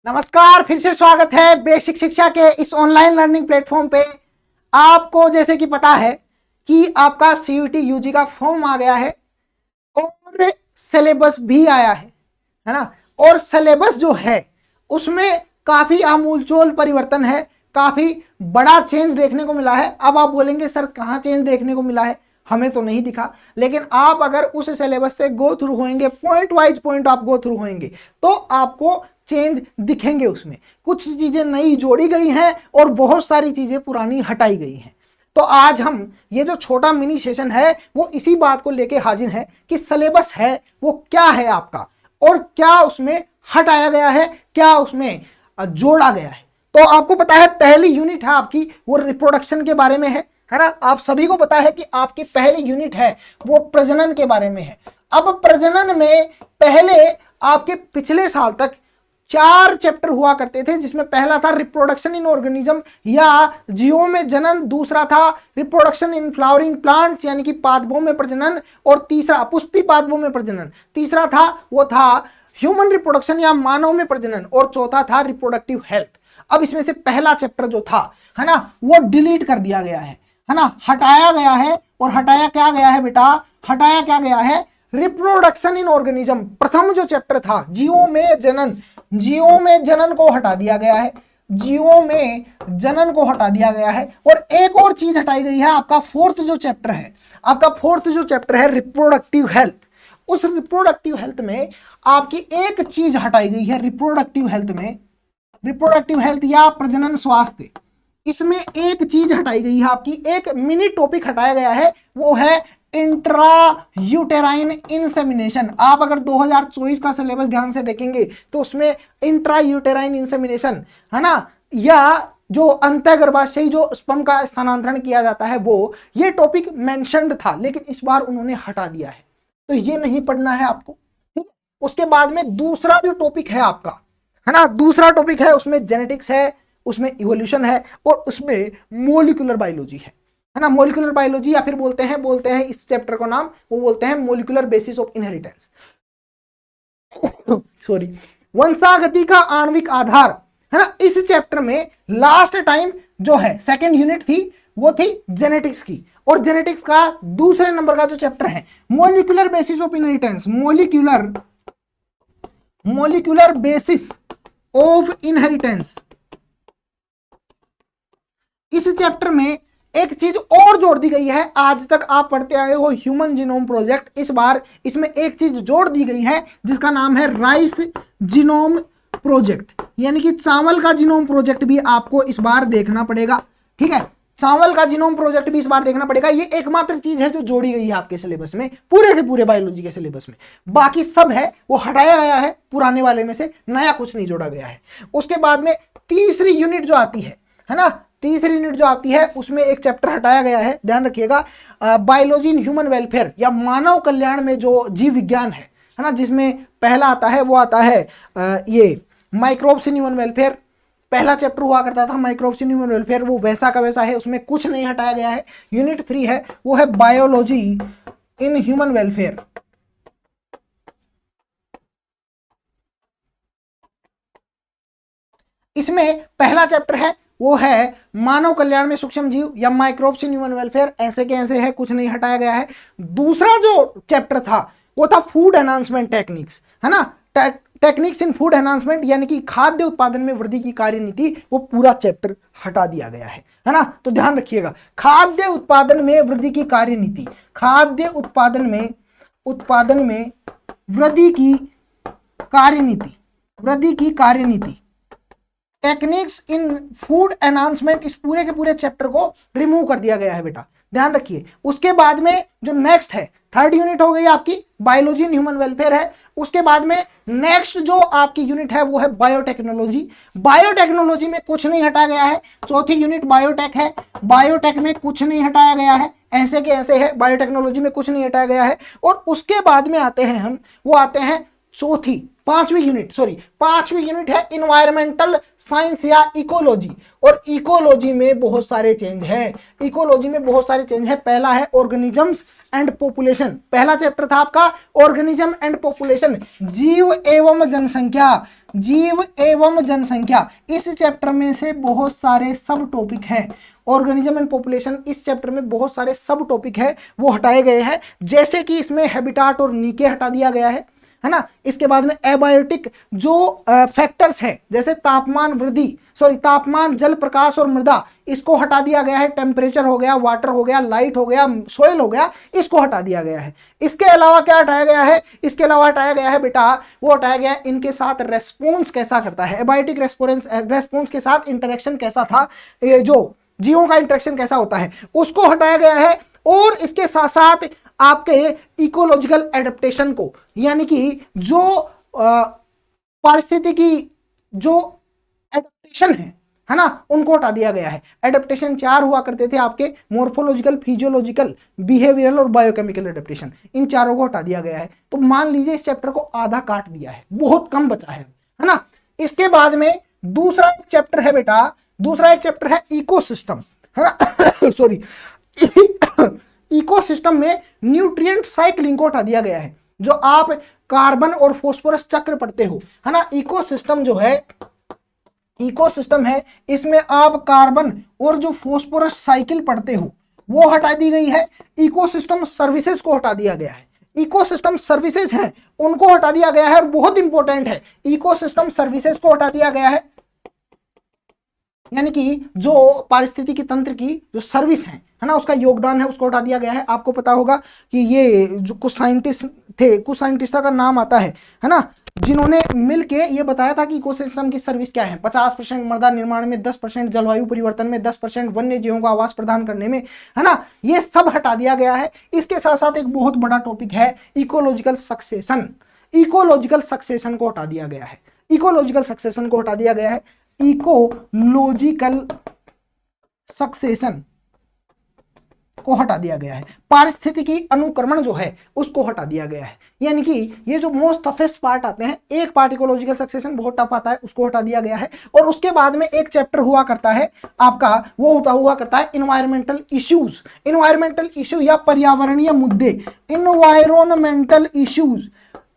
नमस्कार, फिर से स्वागत है बेसिक शिक्षा के इस ऑनलाइन लर्निंग प्लेटफॉर्म पे। आपको जैसे कि पता है कि आपका सीयूटी यूजी का फॉर्म आ गया है और सिलेबस भी आया है ना। और सिलेबस जो है उसमें काफी आमूलचूल परिवर्तन है, काफी बड़ा चेंज देखने को मिला है। अब आप बोलेंगे सर कहाँ चेंज देखने को मिला है, हमें तो नहीं दिखा। लेकिन आप अगर उस सिलेबस से गो थ्रू होंगे, पॉइंट वाइज पॉइंट आप गो थ्रू होंगे तो आपको चेंज दिखेंगे। उसमें कुछ चीजें नई जोड़ी गई हैं और बहुत सारी चीजें पुरानी हटाई गई हैं। तो आज हम ये जो छोटा मिनी सेशन है वो इसी बात को लेके हाजिर है कि सिलेबस है वो क्या है आपका, और क्या उसमें हटाया गया है, क्या उसमें जोड़ा गया है। तो आपको पता है पहली यूनिट है आपकी वो रिप्रोडक्शन के बारे में है ना। आप सभी को पता है कि आपकी पहली यूनिट है वो प्रजनन के बारे में है। अब प्रजनन में पहले आपके पिछले साल तक 4 चैप्टर हुआ करते थे, जिसमें पहला था रिप्रोडक्शन इन ऑर्गेनिज्म या जीवों में जनन, दूसरा था रिप्रोडक्शन इन फ्लावरिंग प्लांट्स यानी कि पादपों में प्रजनन, और तीसरा पुष्पी पादपों में प्रजनन, तीसरा था वो था ह्यूमन रिप्रोडक्शन या मानव में प्रजनन, और चौथा था रिप्रोडक्टिव हेल्थ। अब इसमें से पहला चैप्टर जो था है ना वो डिलीट कर दिया गया है ना, हटाया गया है। और हटाया क्या गया है बेटा, हटाया क्या गया है, रिप्रोडक्शन इन ऑर्गेनिज्म। प्रथम जो चैप्टर था जीवों में जनन, जीवों में जनन को हटा दिया गया है, जीवों में जनन को हटा दिया गया है। और एक और चीज हटाई गई है, आपका फोर्थ जो चैप्टर है, आपका फोर्थ जो चैप्टर है रिप्रोडक्टिव हेल्थ। उस रिप्रोडक्टिव हेल्थ में आपकी एक चीज हटाई गई है, रिप्रोडक्टिव हेल्थ में, रिप्रोडक्टिव हेल्थ या प्रजनन स्वास्थ्य, इसमें एक चीज हटाई गई है आपकी, एक मिनी टॉपिक हटाया गया है, वो है इंट्रा यूटेराइन इंसेमिनेशन। आप अगर 2024 का सिलेबस ध्यान से देखेंगे तो उसमें इंट्रा यूटेराइन इंसेमिनेशन है ना, या जो अंतःगर्भाशयी जो स्पर्म का स्थानांतरण किया जाता है वो, ये टॉपिक मेंशन्ड था, लेकिन इस बार उन्होंने हटा दिया है। तो ये नहीं पढ़ना है आपको, ठीक है। उसके बाद में दूसरा जो टॉपिक है आपका है ना, दूसरा टॉपिक है उसमें जेनेटिक्स है, उसमें इवोल्यूशन है, और उसमें मोलिकुलर बायोलॉजी है ना। मोलिकुलर बायोलॉजी या फिर बोलते हैं इस चैप्टर को नाम वो बोलते हैं molecular basis of inheritance, sorry, वंशागति का आणविक आधार है ना। इस चैप्टर में लास्ट टाइम जो है सेकंड यूनिट थी वो थी जेनेटिक्स की, और जेनेटिक्स का दूसरे नंबर का जो चैप्टर है molecular basis of inheritance, molecular basis of inheritance. इस चैप्टर में एक चीज और जोड़ दी गई है, आज तक आप पढ़ते आए हो ह्यूमन जीनोम प्रोजेक्ट, इस बार इसमें एक चीज जोड़ दी गई है जिसका नाम है राइस जीनोम प्रोजेक्ट, यानी कि चावल का जीनोम प्रोजेक्ट भी आपको इस बार देखना पड़ेगा, ठीक है। चावल का जीनोम प्रोजेक्ट भी इस बार देखना पड़ेगा। ये एकमात्र चीज है जो जोड़ी गई है आपके सिलेबस में, पूरे के पूरे बायोलॉजी के सिलेबस में। बाकी सब है वो हटाया गया है पुराने वाले में से, नया कुछ नहीं जोड़ा गया है। उसके बाद में तीसरी यूनिट जो आती है ना, तीसरी यूनिट जो आती है उसमें एक चैप्टर हटाया गया है, ध्यान रखिएगा, बायोलॉजी इन ह्यूमन वेलफेयर या मानव कल्याण में जो जीव विज्ञान है ना, जिसमें पहला आता है वो आता है ये माइक्रोब्स इन ह्यूमन वेलफेयर। पहला चैप्टर हुआ करता था माइक्रोब्स इन ह्यूमन वेलफेयर, वो वैसा का वैसा है, उसमें कुछ नहीं हटाया गया है। यूनिट 3 है वो है बायोलॉजी इन ह्यूमन वेलफेयर। इसमें पहला चैप्टर है वो है मानव कल्याण में सूक्ष्म जीव या माइक्रोब्स इन ह्यूमन वेलफेयर, ऐसे के ऐसे है, कुछ नहीं हटाया गया है। दूसरा जो चैप्टर था वो था फूड एनहांसमेंट टेक्निक्स है ना, टेक्निक्स इन फूड एनहांसमेंट यानी कि खाद्य उत्पादन में वृद्धि की कार्यनीति, वो पूरा चैप्टर हटा दिया गया है ना। तो ध्यान रखिएगा, खाद्य उत्पादन में वृद्धि की कार्यनीति, खाद्य उत्पादन में वृद्धि की कार्यनीति, टेक्निक्स इन फूड एनहांसमेंट, इस पूरे के पूरे चैप्टर को रिमूव कर दिया गया है बेटा, ध्यान रखिए। उसके बाद में जो नेक्स्ट है थर्ड यूनिट हो गई आपकी बायोलॉजी इन ह्यूमन वेलफेयर है। उसके बाद में नेक्स्ट जो आपकी यूनिट है वो है बायोटेक्नोलॉजी। बायोटेक्नोलॉजी में कुछ नहीं हटाया गया है। चौथी यूनिट बायोटेक है, बायोटेक में कुछ नहीं हटाया गया है, ऐसे के ऐसे है, बायोटेक्नोलॉजी में कुछ नहीं हटाया गया है। और उसके बाद में आते हैं हम, वो आते हैं पांचवी यूनिट है इन्वायरमेंटल साइंस या इकोलॉजी। और इकोलॉजी में बहुत सारे चेंज है। पहला है ऑर्गेनिजम्स एंड पॉपुलेशन। पहला चैप्टर था आपका ऑर्गेनिज्म एंड पॉपुलेशन, जीव एवं जनसंख्या। इस चैप्टर में से बहुत सारे सब टॉपिक हैं। ऑर्गेनिज्म एंड पॉपुलेशन, इस चैप्टर में बहुत सारे सब टॉपिक है वो हटाए गए हैं, जैसे कि इसमें हैबिटाट और नीके हटा दिया गया है ना। इसके बाद में एबायोटिक जो फैक्टर्स है, जैसे तापमान, जल, प्रकाश और मृदा, इसको हटा दिया गया है। टेम्परेचर हो गया, वाटर हो गया, लाइट हो गया, सोयल हो गया, इसको हटा दिया गया है। इसके अलावा क्या हटाया गया है? बेटा वो हटाया गया है इनके साथ रेस्पॉन्स कैसा करता है, एबायोटिक रेस्पॉन्स के साथ इंटरेक्शन कैसा था, ये जो जीवों का इंटरेक्शन कैसा होता है, उसको हटाया गया है। और इसके साथ साथ आपके इकोलॉजिकल एडेप्टेशन को, यानी कि जो पारिस्थितिकी जो एडेप्टेशन है ना, उनको हटा दिया गया है। एडेप्टेशन 4 हुआ करते थे आपके, मोर्फोलॉजिकल, फिजियोलॉजिकल, बिहेवियरल और बायोकेमिकल एडेप्टेशन। इन चारों को हटा दिया गया है। तो मान लीजिए इस चैप्टर को आधा काट दिया है, बहुत कम बचा है ना। इसके बाद में दूसरा एक चैप्टर है बेटा, इकोसिस्टम, है ना सॉरी इकोसिस्टम में न्यूट्रिएंट साइक्लिंग को हटा दिया गया है। जो आप कार्बन और फास्फोरस चक्र पढ़ते हो, है ना, इकोसिस्टम है, इसमें आप कार्बन और जो फास्फोरस साइकिल पढ़ते हो वो हटा दी गई है। इकोसिस्टम सर्विसेज को हटा दिया गया है। इकोसिस्टम सर्विसेज है उनको हटा दिया गया है, और बहुत इंपॉर्टेंट है, इकोसिस्टम सर्विसेज को हटा दिया गया है, यानी कि जो पारिस्थितिकी तंत्र की जो सर्विस है ना, उसका योगदान है, उसको हटा दिया गया है। आपको पता होगा कि ये जो कुछ साइंटिस्टों का नाम आता है ना, जिन्होंने मिलके ये बताया था कि इकोसिस्टम की सर्विस क्या है। 50% मृदा निर्माण में, 10% जलवायु परिवर्तन में, 10% वन्य जीवों को आवास प्रदान करने में, है ना, ये सब हटा दिया गया है। इसके साथ साथ एक बहुत बड़ा टॉपिक है इकोलॉजिकल सक्सेशन को हटा दिया गया है। इकोलॉजिकल सक्सेशन को हटा दिया गया है। पारिस्थितिकी अनुक्रमण जो है उसको हटा दिया गया है। यानी कि ये जो मोस्ट टफेस्ट पार्ट आते हैं, एक पार्ट इकोलॉजिकल सक्सेशन बहुत टफ आता है, उसको हटा दिया गया है। और उसके बाद में एक चैप्टर हुआ करता है आपका, वो हुआ करता है इन्वायरमेंटल इश्यूज या पर्यावरणीय मुद्दे।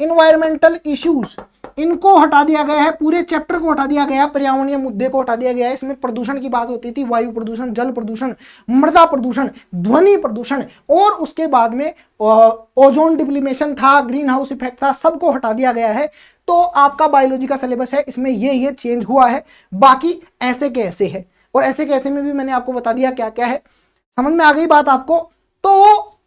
इन्वायरमेंटल इश्यूज इनको हटा दिया गया है, पूरे चैप्टर को हटा दिया गया, पर्यावरणीय मुद्दे को हटा दिया गया है। इसमें प्रदूषण की बात होती थी, वायु प्रदूषण, जल प्रदूषण, मृदा प्रदूषण, ध्वनि प्रदूषण, और उसके बाद में ओजोन डिप्लीमेशन था, ग्रीन हाउस इफेक्ट था, सबको हटा दिया गया है। तो आपका बायोलॉजी का सिलेबस है, इसमें ये चेंज हुआ है। बाकी ऐसे के ऐसे है, और ऐसे के ऐसे में भी मैंने आपको बता दिया क्या क्या है। समझ में आ गई बात आपको? तो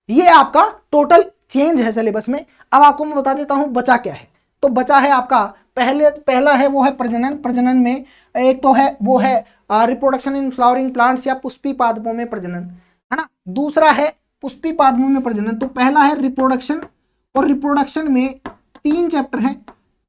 ये आपका टोटल चेंज है सिलेबस में। अब आपको मैं बता देता हूं बचा क्या है। तो बचा है आपका पहला है वो है प्रजनन में एक तो है वो है रिप्रोडक्शन इन फ्लावरिंग प्लांट्स या पुष्पी पादपों में प्रजनन, है ना। दूसरा है पुष्पी पादपों में प्रजनन। तो पहला है रिप्रोडक्शन, और रिप्रोडक्शन में 3 चैप्टर है।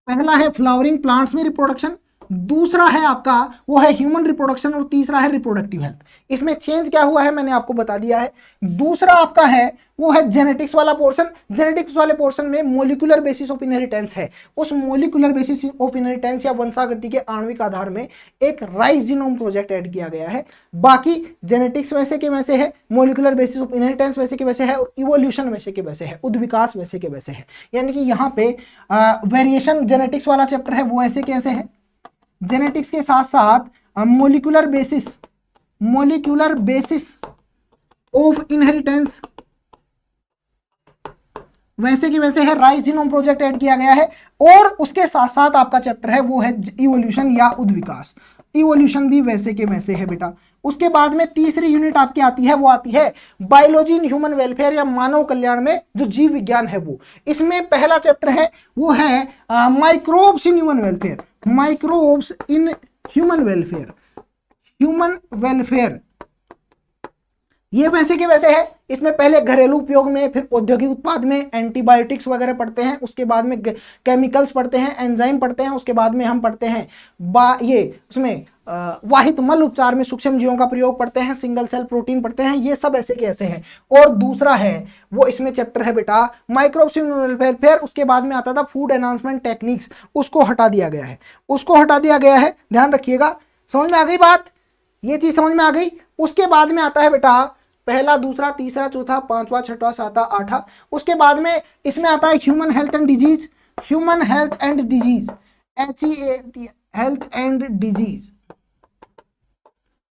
पहला है फ्लावरिंग प्लांट्स में रिप्रोडक्शन, दूसरा है आपका वो है ह्यूमन रिप्रोडक्शन, और तीसरा है रिप्रोडक्टिव हेल्थ। इसमें चेंज क्या हुआ है मैंने आपको बता दिया है। दूसरा आपका है वो है जेनेटिक्स वाला पोर्शन। जेनेटिक्स वाले पोर्शन में मोलिकुलर बेसिस ऑफ इनहेरिटेंस है। उस मोलिकुलर बेसिस ऑफ इनहेरिटेंस या वंशागति के आणविक आधार में एक राइस जीनोम प्रोजेक्ट ऐड किया गया है। बाकी जेनेटिक्स वैसे के वैसे है, मोलिकुलर बेसिस ऑफ इनहेरिटेंस वैसे के वैसे है, और इवोल्यूशन वैसे के वैसे है, उद्विकास वैसे के वैसे है। यानी कि यहाँ पे वेरिएशन जेनेटिक्स वाला चैप्टर है वो ऐसे कैसे है। जेनेटिक्स के साथ साथ मोलिकुलर बेसिस ऑफ इनहेरिटेंस वैसे की वैसे है, राइस जीनोम प्रोजेक्ट ऐड किया गया है। और उसके साथ साथ आपका चैप्टर है वो है इवोल्यूशन या उद्विकास। इवोल्यूशन भी वैसे के वैसे है बेटा। उसके बाद में तीसरी यूनिट आपकी आती है, वो आती है बायोलॉजी इन ह्यूमन वेलफेयर या मानव कल्याण में जो जीव विज्ञान है वो। इसमें पहला चैप्टर है वो है microbes in human welfare. Microbes in human welfare ये वैसे के वैसे है। इसमें पहले घरेलू उपयोग में, फिर औद्योगिक उत्पाद में एंटीबायोटिक्स वगैरह पढ़ते हैं, उसके बाद में केमिकल्स पढ़ते हैं, एंजाइम पढ़ते हैं, उसके बाद में हम पढ़ते हैं ये उसमें वाहित मल उपचार में सूक्ष्म जीवों का प्रयोग पढ़ते हैं, सिंगल सेल प्रोटीन पढ़ते हैं। ये सब ऐसे के ऐसे हैं। और दूसरा है वो इसमें चैप्टर है बेटा माइक्रोब्स इन वेलफेयर। उसके बाद में आता था फूड एनहांसमेंट टेक्निक्स, उसको हटा दिया गया है, उसको हटा दिया गया है। ध्यान रखिएगा, समझ में आ गई बात, ये चीज समझ में आ गई। उसके बाद में आता है बेटा पहला, दूसरा, तीसरा, चौथा, पांचवा, छठवां, सातवां, आठवां। उसके बाद में इसमें आता है human health and disease, human health and disease, HEA health and disease.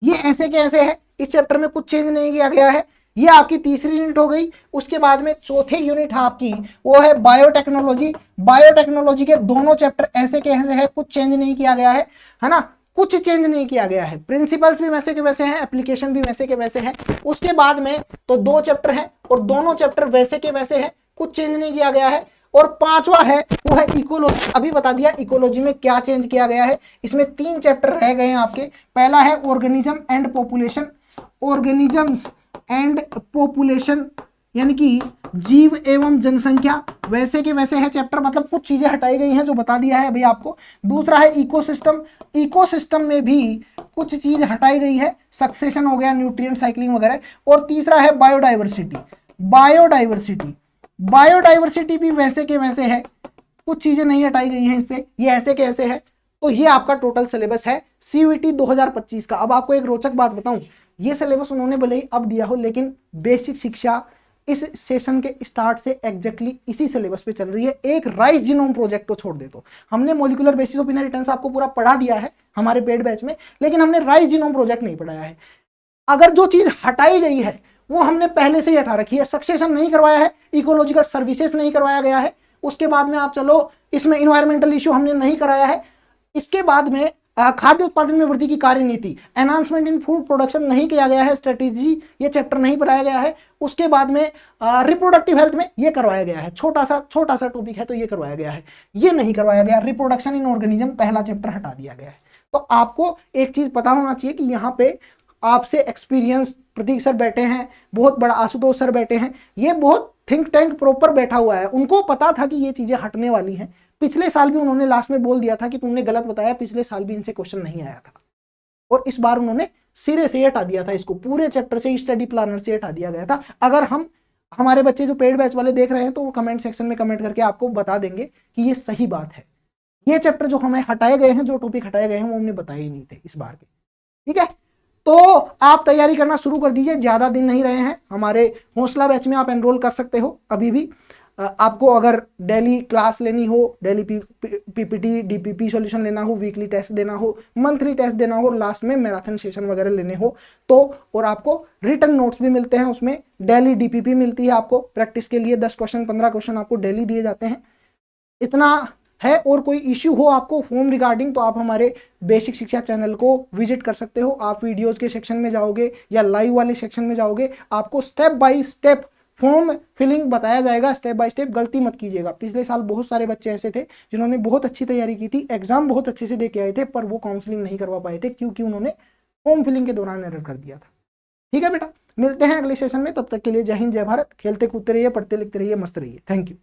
ये ऐसे के ऐसे है। इस चैप्टर में कुछ चेंज नहीं किया गया है। ये आपकी तीसरी यूनिट हो गई। उसके बाद में चौथी यूनिट आपकी वो है बायोटेक्नोलॉजी। बायोटेक्नोलॉजी के दोनों चैप्टर ऐसे के ऐसे है, कुछ चेंज नहीं किया गया है ना, कुछ चेंज नहीं किया गया है। प्रिंसिपल्स भी वैसे के वैसे हैं, एप्लीकेशन भी वैसे के वैसे हैं। उसके बाद में तो 2 चैप्टर हैं और दोनों चैप्टर वैसे के वैसे हैं, कुछ चेंज नहीं किया गया है। और पांचवा है वो है इकोलॉजी। अभी बता दिया इकोलॉजी में क्या चेंज किया गया है। इसमें 3 चैप्टर रह गए हैं आपके। पहला है organism and population, organisms and population यानी कि जीव एवं जनसंख्या, वैसे के वैसे है चैप्टर, मतलब कुछ चीजें हटाई गई हैं जो बता दिया है अभी आपको। दूसरा है इकोसिस्टम, इकोसिस्टम में भी कुछ चीज हटाई गई है, सक्सेशन हो गया, न्यूट्रिएंट साइक्लिंग वगैरह। और तीसरा है बायोडाइवर्सिटी, बायोडाइवर्सिटी, बायोडाइवर्सिटी भी वैसे के वैसे है, कुछ चीजें नहीं हटाई गई हैं इससे, ये ऐसे के ऐसे है। तो ये आपका टोटल सिलेबस है CUET 2025 का। अब आपको एक रोचक बात बताऊं, ये सिलेबस उन्होंने भले ही अब दिया हो, लेकिन बेसिक शिक्षा इस सेशन के स्टार्ट से एग्जैक्टली इसी सिलेबस पे चल रही है। एक राइस जीनोम प्रोजेक्ट को छोड़ दे तो हमने मॉलिक्यूलर बेसिस ऑफ इनहेरिटेंस आपको पूरा पढ़ा दिया है हमारे पेड बैच में, लेकिन हमने राइस जीनोम प्रोजेक्ट नहीं पढ़ाया है। अगर जो चीज हटाई गई है वो हमने पहले से ही हटा रखी है। सक्सेशन नहीं करवाया है, इकोलॉजिकल सर्विसेज नहीं करवाया गया है। उसके बाद में आप चलो इसमें इन्वायरमेंटल इश्यू हमने नहीं कराया है। इसके बाद में खाद्य उत्पादन में वृद्धि की कार्य नीति, एनहांसमेंट इन फूड प्रोडक्शन नहीं किया गया है, स्ट्रेटेजी ये चैप्टर नहीं पढ़ाया गया है। उसके बाद में रिप्रोडक्टिव हेल्थ में ये करवाया गया है, छोटा सा टॉपिक है तो ये करवाया गया है, ये नहीं करवाया गया। रिप्रोडक्शन इन ऑर्गेनिज्म पहला चैप्टर हटा दिया गया है। तो आपको एक चीज पता होना चाहिए कि यहाँ पे आपसे एक्सपीरियंस प्रतीक सर बैठे हैं, बहुत बड़ा आशुतोष सर बैठे हैं, ये बहुत थिंक टैंक प्रॉपर बैठा हुआ है। उनको पता था कि ये चीजें हटने वाली हैं। पिछले साल भी उन्होंने लास्ट में बोल दिया था कि तुमने गलत बताया, पिछले साल भी इनसे क्वेश्चन नहीं आया था। और इस बार उन्होंने सिरे से हटा दिया था, इसको पूरे चैप्टर से, स्टडी प्लानर से हटा दिया गया था। अगर हमारे बच्चे जो पेड बैच वाले देख रहे हैं तो वो कमेंट सेक्शन में कमेंट करके आपको बता देंगे कि ये सही बात है। ये चैप्टर जो हमें हटाए गए हैं, जो टॉपिक हटाए गए हैं, वो हमने बताए ही नहीं थे इस बार के। ठीक है, तो आप तैयारी करना शुरू कर दीजिए, ज्यादा दिन नहीं रहे हैं। हमारे हौसला बैच में आप एनरोल कर सकते हो अभी भी। आपको अगर डेली क्लास लेनी हो, डेली PPT DPP सॉल्यूशन लेना हो, वीकली टेस्ट देना हो, मंथली टेस्ट देना हो, लास्ट में मैराथन सेशन वगैरह लेने हो तो, और आपको रिटर्न नोट्स भी मिलते हैं, उसमें डेली DPP मिलती है आपको प्रैक्टिस के लिए। 10 क्वेश्चन 15 क्वेश्चन आपको डेली दिए जाते हैं। इतना है। और कोई इश्यू हो आपको फॉर्म रिगार्डिंग तो आप हमारे बेसिक शिक्षा चैनल को विजिट कर सकते हो। आप वीडियोज के सेक्शन में जाओगे या लाइव वाले सेक्शन में जाओगे, आपको step by step form filling बताया जाएगा, स्टेप बाय स्टेप। गलती मत कीजिएगा। पिछले साल बहुत सारे बच्चे ऐसे थे जिन्होंने बहुत अच्छी तैयारी की थी, एग्जाम बहुत अच्छे से दे के आए थे, पर वो काउंसलिंग नहीं करवा पाए थे क्योंकि उन्होंने फॉर्म फिलिंग के दौरान एरर कर दिया था। ठीक है बेटा, मिलते हैं अगले सेशन में। तब तक के लिए जय हिंद, जय भारत। खेलते कूदते रहिए, पढ़ते लिखते रहिए, मस्त रहिए। Thank you.